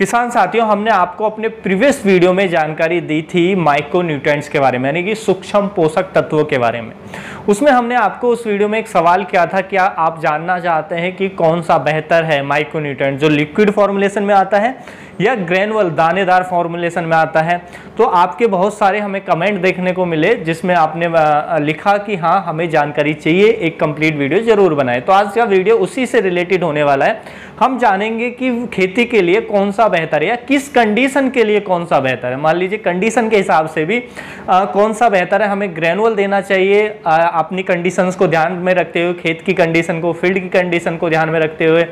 किसान साथियों, हमने आपको अपने प्रीवियस वीडियो में जानकारी दी थी माइक्रो न्यूट्रिएंट्स के बारे में, यानी कि सूक्ष्म पोषक तत्वों के बारे में। उसमें हमने आपको उस वीडियो में एक सवाल किया था, क्या आप जानना चाहते हैं कि कौन सा बेहतर है, माइक्रो न्यूट्रिएंट जो लिक्विड फॉर्मुलेशन में आता है या ग्रेनुअल दानेदार फॉर्मुलेशन में आता है। तो आपके बहुत सारे हमें कमेंट देखने को मिले जिसमें आपने लिखा कि हाँ हमें जानकारी चाहिए, एक कंप्लीट वीडियो जरूर बनाएं। तो आज का वीडियो उसी से रिलेटेड होने वाला है। हम जानेंगे कि खेती के लिए कौन सा बेहतर है या किस कंडीशन के लिए कौन सा बेहतर है। मान लीजिए कंडीशन के हिसाब से भी कौन सा बेहतर है, हमें ग्रेनुअल देना चाहिए अपनी कंडीशंस को ध्यान में रखते हुए, खेत की कंडीशन को, फील्ड की कंडीशन को ध्यान में रखते हुए,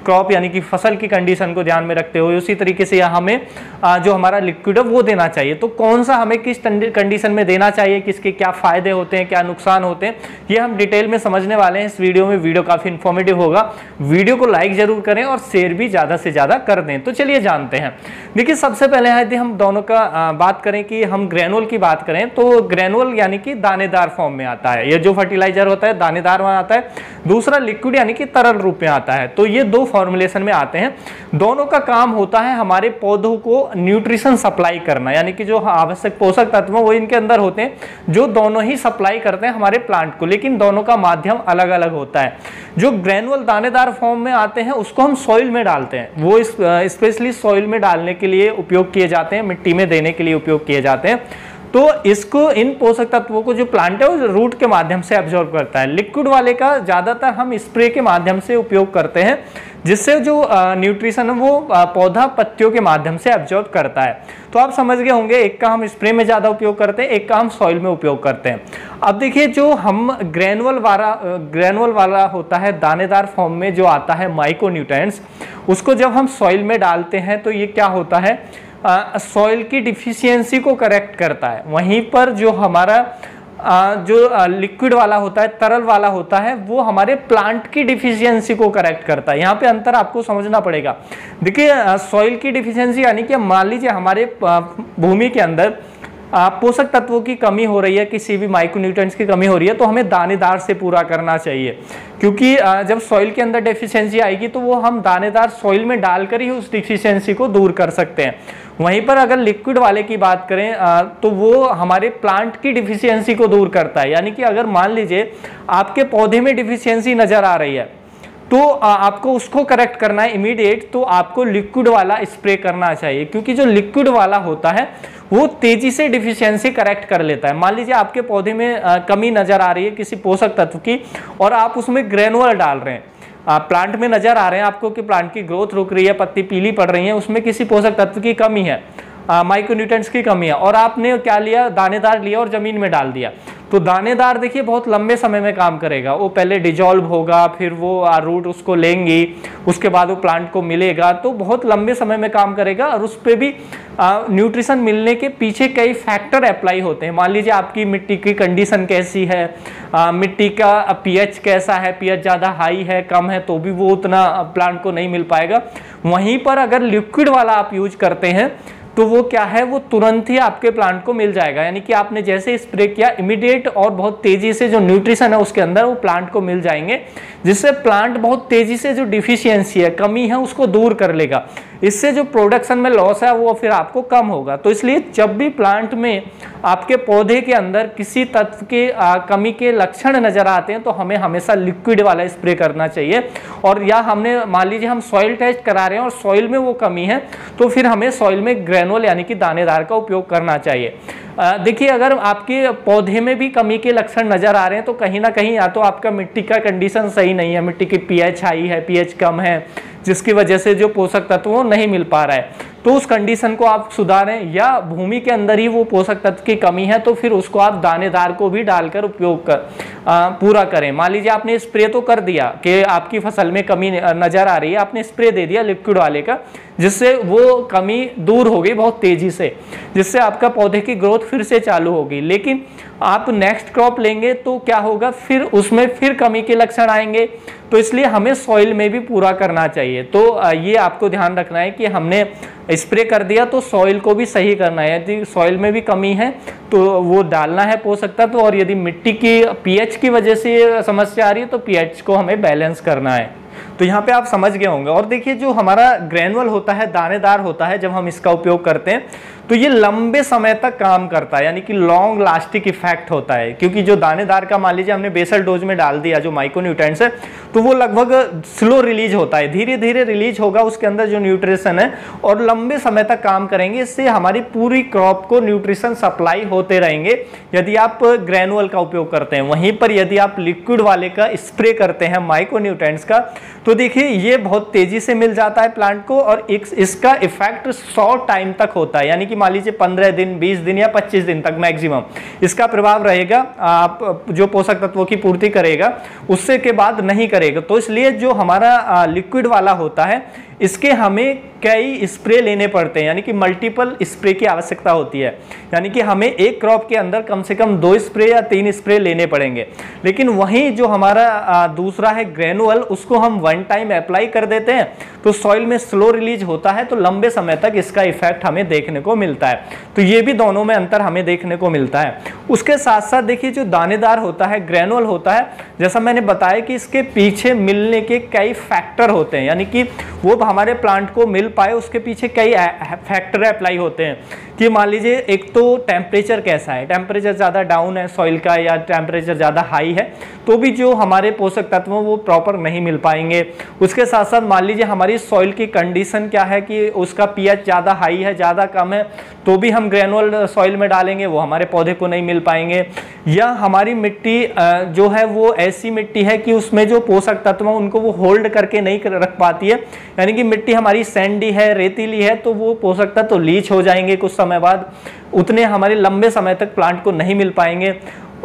क्रॉप यानी कि फसल की कंडीशन को ध्यान में रखते हुए, उसी तरीके से हमें जो हमारा लिक्विड है वो देना चाहिए। तो कौन सा हमें किस कंडीशन में देना चाहिए, किसके क्या फायदे होते हैं, क्या नुकसान होते हैं, ये हम डिटेल में समझने वाले हैं इस वीडियो में। वीडियो काफी इंफॉर्मेटिव होगा। वीडियो को लाइक जरूर करें और शेयर भी ज्यादा से ज्यादा कर दें। तो चलिए जानते हैं। देखिए सबसे पहले यदि हम दोनों का बात करें कि हम ग्रेनुअल की बात करें तो ग्रेनुअल यानी कि दानेदार फॉर्म में आता है। ये जो फर्टिलाइजर होता है दानेदार में आता है। दूसरा लिक्विड यानी कि तरल रूप में आता है। तो ये दो फॉर्मुलेशन में आते हैं। दोनों का काम होता है हमारे पौधों को न्यूट्रिशन सप्लाई करना, यानी कि जो आवश्यक पोषक तत्व वो इनके अंदर होते हैं, जो दोनों ही सप्लाई करते हैं हमारे प्लांट को, लेकिन दोनों का माध्यम अलग अलग होता है। जो ग्रेनुअल दानेदार फॉर्म में आते हैं उसको हम सॉइल में डालते हैं। वो स्पेशली सॉइल में डालने के लिए उपयोग किए जाते हैं, मिट्टी में देने के लिए उपयोग किए जाते हैं। तो इसको इन पोषक तत्वों को जो प्लांट है वो रूट के माध्यम से एब्जॉर्ब करता है। लिक्विड वाले का ज्यादातर हम स्प्रे के माध्यम से उपयोग करते हैं, जिससे जो न्यूट्रिशन है वो पौधा पत्तियों के माध्यम से एब्जॉर्ब करता है। तो आप समझ गए होंगे, एक का हम स्प्रे में ज्यादा उपयोग करते हैं, एक का हम सॉइल में उपयोग करते हैं। अब देखिए जो हम ग्रेनुअल वाला होता है दानेदार फॉर्म में जो आता है माइक्रो न्यूट्रिएंट्स, उसको जब हम सॉइल में डालते हैं तो ये क्या होता है, सॉइल की डिफिशियंसी को करेक्ट करता है। वहीं पर जो हमारा जो लिक्विड वाला होता है, तरल वाला होता है, वो हमारे प्लांट की डिफिशियंसी को करेक्ट करता है। यहाँ पे अंतर आपको समझना पड़ेगा। देखिए सॉइल की डिफिशियंसी यानी कि मान लीजिए हमारे भूमि के अंदर पोषक तत्वों की कमी हो रही है, किसी भी माइक्रोन्यूट्रिएंट्स की कमी हो रही है, तो हमें दानेदार से पूरा करना चाहिए। क्योंकि जब सॉइल के अंदर डेफिशिएंसी आएगी तो वो हम दानेदार सॉइल में डालकर ही उस डेफिशिएंसी को दूर कर सकते हैं। वहीं पर अगर लिक्विड वाले की बात करें तो वो हमारे प्लांट की डिफिशियंसी को दूर करता है। यानी कि अगर मान लीजिए आपके पौधे में डिफिशियंसी नजर आ रही है तो आपको उसको करेक्ट करना है इमीडिएट, तो आपको लिक्विड वाला स्प्रे करना चाहिए। क्योंकि जो लिक्विड वाला होता है वो तेजी से डिफिशियंसी करेक्ट कर लेता है। मान लीजिए आपके पौधे में कमी नजर आ रही है किसी पोषक तत्व की और आप उसमें ग्रेनुअल डाल रहे हैं, प्लांट में नजर आ रहे हैं आपको कि प्लांट की ग्रोथ रुक रही है, पत्ती पीली पड़ रही है, उसमें किसी पोषक तत्व की कमी है, माइक्रोन्यूट्रिएंट्स की कमी है, और आपने क्या लिया, दानेदार लिया और जमीन में डाल दिया। तो दानेदार देखिए बहुत लंबे समय में काम करेगा। वो पहले डिजॉल्व होगा, फिर वो रूट उसको लेंगी, उसके बाद वो प्लांट को मिलेगा, तो बहुत लंबे समय में काम करेगा। और उस पर भी न्यूट्रिशन मिलने के पीछे कई फैक्टर अप्लाई होते हैं। मान लीजिए आपकी मिट्टी की कंडीशन कैसी है, मिट्टी का पीएच कैसा है, पीएच ज़्यादा हाई है कम है, तो भी वो उतना प्लांट को नहीं मिल पाएगा। वहीं पर अगर लिक्विड वाला आप यूज करते हैं तो वो क्या है, वो तुरंत ही आपके प्लांट को मिल जाएगा। यानी कि आपने जैसे स्प्रे किया इमीडिएट और बहुत तेजी से जो न्यूट्रिशन है उसके अंदर वो प्लांट को मिल जाएंगे, जिससे प्लांट बहुत तेजी से जो डिफिशियंसी है, कमी है, उसको दूर कर लेगा। इससे जो प्रोडक्शन में लॉस है वो फिर आपको कम होगा। तो इसलिए जब भी प्लांट में आपके पौधे के अंदर किसी तत्व के कमी के लक्षण नजर आते हैं तो हमें हमेशा लिक्विड वाला स्प्रे करना चाहिए। और या हमने मान लीजिए हम सॉइल टेस्ट करा रहे हैं और सॉइल में वो कमी है तो फिर हमें सॉइल में ग्रेनुअल यानी कि दानेदार का उपयोग करना चाहिए। देखिए अगर आपके पौधे में भी कमी के लक्षण नजर आ रहे हैं तो कहीं ना कहीं या तो आपका मिट्टी का कंडीशन सही नहीं है, मिट्टी की पीएच हाई है, पीएच कम है, जिसकी वजह से जो पोषक तत्व वो नहीं मिल पा रहा है, तो उस कंडीशन को आप सुधारें। या भूमि के अंदर ही वो पोषक तत्व की कमी है तो फिर उसको आप दानेदार को भी डालकर उपयोग पूरा करें। मान लीजिए आपने स्प्रे तो कर दिया कि आपकी फसल में कमी नजर आ रही है, आपने स्प्रे दे दिया लिक्विड वाले का, जिससे वो कमी दूर हो गई बहुत तेजी से, जिससे आपका पौधे की ग्रोथ फिर से चालू होगी। लेकिन आप नेक्स्ट क्रॉप लेंगे तो क्या होगा, फिर उसमें फिर कमी के लक्षण आएंगे। तो इसलिए हमें सॉइल में भी पूरा करना चाहिए। तो ये आपको ध्यान रखना है कि हमने स्प्रे कर दिया तो सॉइल को भी सही करना है। यदि सॉइल में भी कमी है तो वो डालना है पोषक तत्व, और यदि मिट्टी की पीएच की वजह से समस्या आ रही है तो पीएच को हमें बैलेंस करना है। तो यहाँ पे आप समझ गए होंगे। और देखिए जो हमारा ग्रेनुअल होता है, दानेदार होता है, जब हम इसका उपयोग करते हैं तो ये लंबे समय तक काम करता है, यानी कि लॉन्ग लास्टिक इफेक्ट होता है। क्योंकि जो दानेदार का मान लीजिए हमने बेसल डोज में डाल दिया जो माइक्रोन्यूट्रिएंट्स है, तो वो लगभग स्लो रिलीज होता है, धीरे धीरे रिलीज होगा उसके अंदर जो न्यूट्रिशन है, और लंबे समय तक काम करेंगे। इससे हमारी पूरी क्रॉप को न्यूट्रिशन सप्लाई होते रहेंगे यदि आप ग्रेनुअल का उपयोग करते हैं। वहीं पर यदि आप लिक्विड वाले का स्प्रे करते हैं माइक्रोन्यूट्रिएंट्स का, तो देखिए ये बहुत तेजी से मिल जाता है प्लांट को, और इसका इफेक्ट शॉर्ट टाइम तक होता है, यानी कि मान लीजिए 15 दिन, 20 दिन या 25 दिन तक मैक्सिमम इसका प्रभाव रहेगा। आप जो पोषक तत्वों की पूर्ति करेगा उससे के बाद नहीं करेगा। तो इसलिए जो हमारा लिक्विड वाला होता है इसके हमें कई स्प्रे लेने पड़ते हैं, यानी कि मल्टीपल स्प्रे की आवश्यकता होती है, यानी कि हमें एक क्रॉप के अंदर कम से कम 2 स्प्रे या 3 स्प्रे लेने पड़ेंगे। लेकिन वहीं जो हमारा दूसरा है ग्रेनुअल, उसको हम वन टाइम अप्लाई कर देते हैं तो सॉइल में स्लो रिलीज होता है, तो लंबे समय तक इसका इफेक्ट हमें देखने को मिलता है। तो ये भी दोनों में अंतर हमें देखने को मिलता है। उसके साथ साथ देखिए जो दानेदार होता है, ग्रेनुअल होता है, जैसा मैंने बताया कि इसके पीछे मिलने के कई फैक्टर होते हैं, यानी कि वो हमारे प्लांट को मिल पाए उसके पीछे कई फैक्टर अप्लाई होते हैं। कि मान लीजिए एक तो टेम्परेचर कैसा है, टेम्परेचर ज़्यादा डाउन है सॉइल का या टेम्परेचर ज़्यादा हाई है तो भी जो हमारे पोषक तत्व वो प्रॉपर नहीं मिल पाएंगे। उसके साथ साथ मान लीजिए हमारी सॉइल की कंडीशन क्या है कि उसका पीएच ज़्यादा हाई है, ज़्यादा कम है, तो भी हम ग्रेनुअल सॉइल में डालेंगे वो हमारे पौधे को नहीं मिल पाएंगे। या हमारी मिट्टी जो है वो ऐसी मिट्टी है कि उसमें जो पोषक तत्व उनको वो होल्ड करके नहीं रख पाती है, यानी कि मिट्टी हमारी सैंडी है, रेतीली है, तो वो पोषक तत्व लीच हो जाएंगे कुछ समय बाद, उतने हमारे लंबे समय तक प्लांट को नहीं मिल पाएंगे।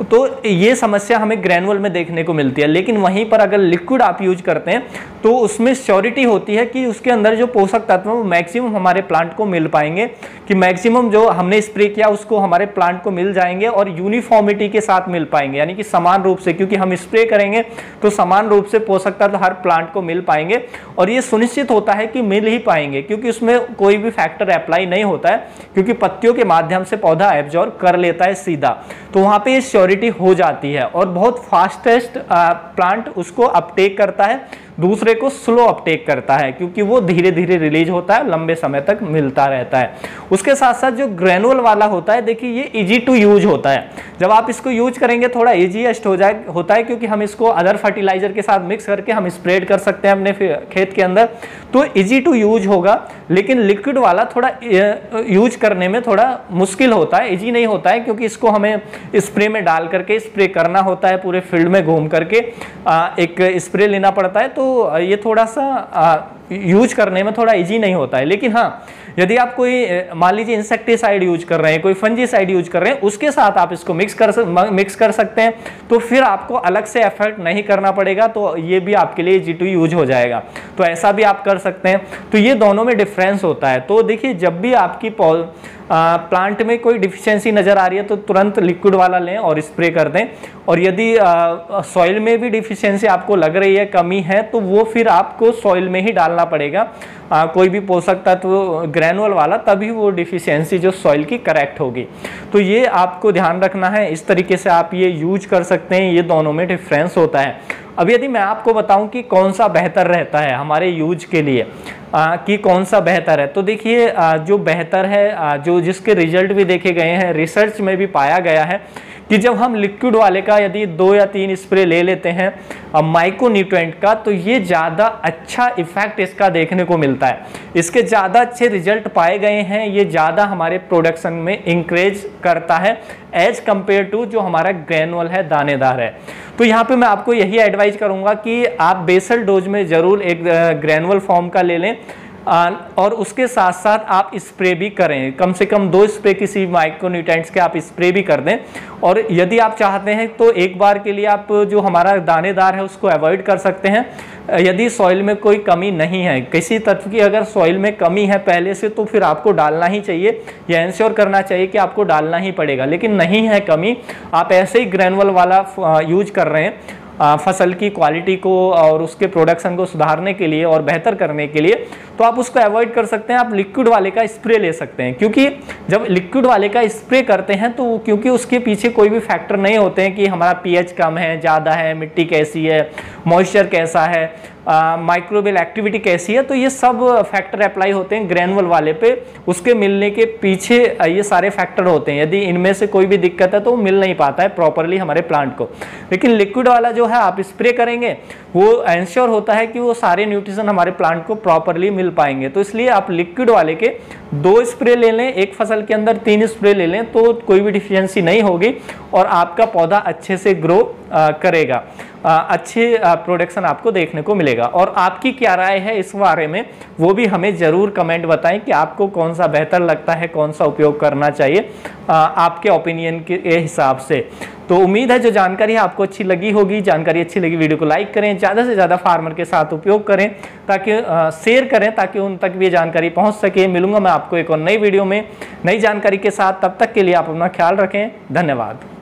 तो ये समस्या हमें ग्रेनुअल में देखने को मिलती है। लेकिन वहीं पर अगर लिक्विड आप यूज करते हैं तो उसमें श्योरिटी होती है कि उसके अंदर जो पोषक तत्व वो मैक्सिमम हमारे प्लांट को मिल पाएंगे, कि मैक्सिमम जो हमने स्प्रे किया उसको हमारे प्लांट को मिल जाएंगे और यूनिफॉर्मिटी के साथ मिल पाएंगे, यानी कि समान रूप से, क्योंकि हम स्प्रे करेंगे तो समान रूप से पोषक तत्व हर प्लांट को मिल पाएंगे। और ये सुनिश्चित होता है कि मिल ही पाएंगे क्योंकि उसमें कोई भी फैक्टर अप्लाई नहीं होता है, क्योंकि पत्तियों के माध्यम से पौधा एब्जॉर्ब कर लेता है सीधा, तो वहाँ पे श्योरिटी हो जाती है और बहुत फास्टेस्ट प्लांट उसको अपटेक करता है, दूसरे को स्लो अपटेक करता है क्योंकि वो धीरे धीरे रिलीज होता है, लंबे समय तक मिलता रहता है। उसके साथ साथ जो ग्रेनुअल वाला होता है, देखिए ये इजी टू यूज होता है। जब आप इसको यूज करेंगे थोड़ा इजीएस्ट होता है क्योंकि हम इसको अदर फर्टिलाइजर के साथ मिक्स करके हम स्प्रेड कर सकते हैं अपने खेत के अंदर, तो इजी टू यूज होगा। लेकिन लिक्विड वाला थोड़ा यूज करने में थोड़ा मुश्किल होता है, इजी नहीं होता है, क्योंकि इसको हमें स्प्रे में डाल करके स्प्रे करना होता है, पूरे फील्ड में घूम करके एक स्प्रे लेना पड़ता है, तो ये थोड़ा सा यूज करने में थोड़ा इजी नहीं होता है। लेकिन हाँ, यदि आप कोई मान लीजिए इंसेक्टिसाइड यूज कर रहे हैं, कोई फंजीसाइड यूज कर रहे हैं, उसके साथ आप इसको मिक्स कर सकते हैं, तो फिर आपको अलग से एफर्ट नहीं करना पड़ेगा, तो ये भी आपके लिए इजी टू यूज हो जाएगा। तो ऐसा भी आप कर सकते हैं। तो ये दोनों में डिफरेंस होता है। तो देखिए जब भी आपकी प्लांट में कोई डिफिशियंसी नज़र आ रही है तो तुरंत लिक्विड वाला लें और स्प्रे कर दें। और यदि सॉइल में भी डिफिशियंसी आपको लग रही है, कमी है, तो वो फिर आपको सॉइल में ही डालना पड़ेगा कोई भी पोषक तत्व ग्रेनुअल वाला, तभी वो डिफिशियंसी जो सॉइल की करेक्ट होगी। तो ये आपको ध्यान रखना है, इस तरीके से आप ये यूज कर सकते हैं। ये दोनों में डिफरेंस होता है। अब यदि मैं आपको बताऊं कि कौन सा बेहतर रहता है हमारे यूज के लिए, कि कौन सा बेहतर है, तो देखिए जो बेहतर है, जो जिसके रिजल्ट भी देखे गए हैं, रिसर्च में भी पाया गया है कि जब हम लिक्विड वाले का यदि 2 या 3 स्प्रे ले लेते हैं माइक्रोन्यूट्रिएंट का, तो ये ज़्यादा अच्छा इफेक्ट इसका देखने को मिलता है। इसके ज़्यादा अच्छे रिजल्ट पाए गए हैं, ये ज़्यादा हमारे प्रोडक्शन में इंक्रीज करता है एज कंपेयर टू जो हमारा ग्रेनुअल है, दानेदार है। तो यहाँ पे मैं आपको यही एडवाइज करूँगा कि आप बेसल डोज में ज़रूर एक ग्रेनुअल फॉर्म का ले लें, और उसके साथ साथ आप स्प्रे भी करें, कम से कम 2 स्प्रे किसी माइक्रोन्यूट्रिएंट्स के आप स्प्रे भी कर दें। और यदि आप चाहते हैं तो एक बार के लिए आप जो हमारा दानेदार है उसको अवॉइड कर सकते हैं। यदि सॉइल में कोई कमी नहीं है, किसी तत्व की अगर सॉइल में कमी है पहले से, तो फिर आपको डालना ही चाहिए, या इंश्योर करना चाहिए कि आपको डालना ही पड़ेगा। लेकिन नहीं है कमी, आप ऐसे ही ग्रेनुअल वाला यूज कर रहे हैं फसल की क्वालिटी को और उसके प्रोडक्शन को सुधारने के लिए और बेहतर करने के लिए, तो आप उसको अवॉइड कर सकते हैं। आप लिक्विड वाले का स्प्रे ले सकते हैं, क्योंकि जब लिक्विड वाले का स्प्रे करते हैं तो क्योंकि उसके पीछे कोई भी फैक्टर नहीं होते हैं कि हमारा पीएच कम है, ज़्यादा है, मिट्टी कैसी है, मॉइस्चर कैसा है, माइक्रोबियल एक्टिविटी कैसी है, तो ये सब फैक्टर अप्लाई होते हैं ग्रेनुअल वाले पे। उसके मिलने के पीछे ये सारे फैक्टर होते हैं। यदि इनमें से कोई भी दिक्कत है तो मिल नहीं पाता है प्रॉपरली हमारे प्लांट को। लेकिन लिक्विड वाला जो है आप स्प्रे करेंगे वो एंश्योर होता है कि वो सारे न्यूट्रिशन हमारे प्लांट को प्रॉपरली मिल पाएंगे। तो इसलिए आप लिक्विड वाले के 2 स्प्रे ले लें, एक फसल के अंदर 3 स्प्रे ले लें तो कोई भी डिफिशियंसी नहीं होगी और आपका पौधा अच्छे से ग्रो करेगा, अच्छे प्रोडक्शन आपको देखने को मिलेगा। और आपकी क्या राय है इस बारे में वो भी हमें ज़रूर कमेंट बताएं कि आपको कौन सा बेहतर लगता है, कौन सा उपयोग करना चाहिए आपके ओपिनियन के हिसाब से। तो उम्मीद है जो जानकारी आपको अच्छी लगी होगी। जानकारी अच्छी लगी वीडियो को लाइक करें, ज़्यादा से ज़्यादा फार्मर के साथ उपयोग करें, ताकि शेयर करें ताकि उन तक भी ये जानकारी पहुंच सके। मिलूंगा मैं आपको एक और नई वीडियो में नई जानकारी के साथ। तब तक के लिए आप अपना ख्याल रखें। धन्यवाद।